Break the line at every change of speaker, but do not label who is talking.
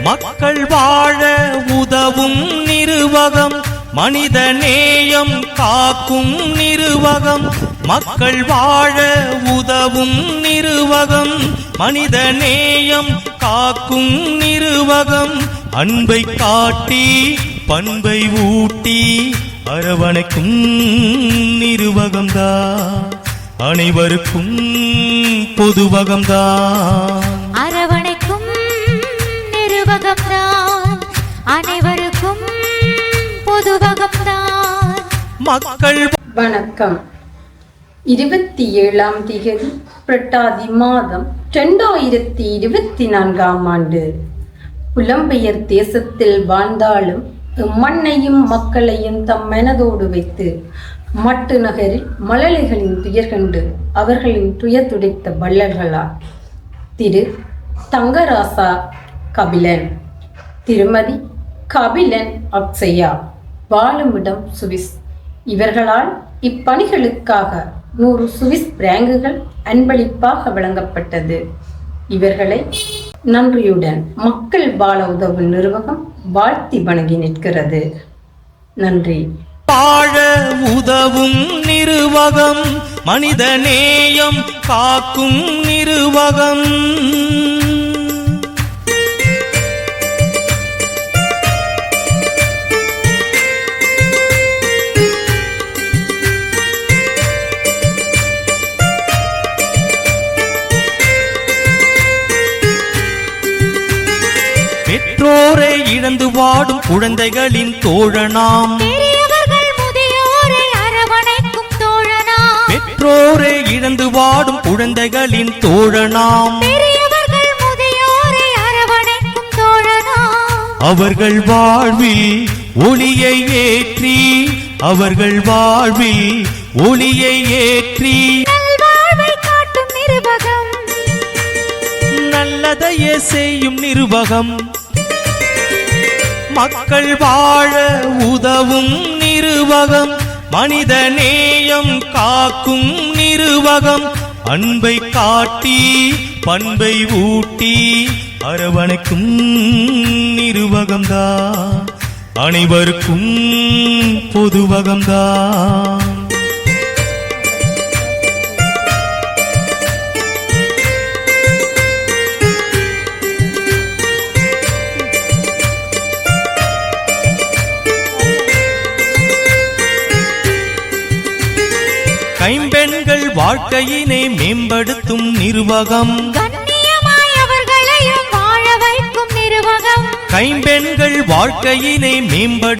மக்கள் வாழ உதவும் நிறுவகம், மனித நேயம் காக்கும் நிறுவகம். மக்கள் வாழ உதவும் நிறுவகம், மனித நேயம் காக்கும் நிறுவகம். அன்பை காட்டி பண்பை ஊட்டி அரவணைக்கும் நிறுவகம்தான், அனைவருக்கும் பொதுவகம்தான்.
அரவணைக்கும் நிறுவகம்தான், அனைவருக்கும் பொதுவகம்தான்.
மக்கள்
வணக்கம். 27ஆம் தேதி புரட்டாதி மாதம் 2024ஆம் ஆண்டு. புலம்பெயர் தேசத்தில் வாழ்ந்தாலும் மண்ணையும் மக்களையும் தம் மனதோடு வைத்து மட்டு நகரில் மழலைகளின் துயர் கண்டு அவர்களின் துயர் துடைத்த வள்ளல்களார் திரு தங்கராசா கபிலன், திருமதி கபிலன் அக்ஷயா, வாழுமிடம் சுவிஸ். இவர்களால் இப்பணிகளுக்காக 100 சுவிஸ் பிராங்குகள் அன்பளிப்பாக வழங்கப்பட்டது. இவர்களை நன்றியுடன் மக்கள் வாழ உதவும் நிறுவகம் வாழ்த்தி வணங்கி நிற்கிறது. நன்றி.
வாழ உதவும் நிறுவகம், மனித நேயம் காக்கும் நிறுவகம். பெற்றோரை இழந்து வாடும் குழந்தைகளின் தோழனாம், பெற்றோரை இழந்து வாடும் குழந்தைகளின் தோழனாம். அவர்கள் வாழ்வில் ஒளியை ஏற்றி, அவர்கள் வாழ்வில் ஒளியை ஏற்றி நல்லதையே செய்யும் நிறுவகம். மக்கள் வாழ உதவும் நிறுவகம், மனித நேயம் காக்கும் நிறுவகம். அன்பை காட்டி பண்பை ஊட்டி அரவணைக்கும் நிறுவகம்தான், அனைவருக்கும் பொதுவகம்தான். கைம்பெண்கள் வாழ்க்கையினை மேம்படுத்தும் நிறுவகம், கைம்பெண்கள் வாழ்க்கையினை மேம்படுத்தும்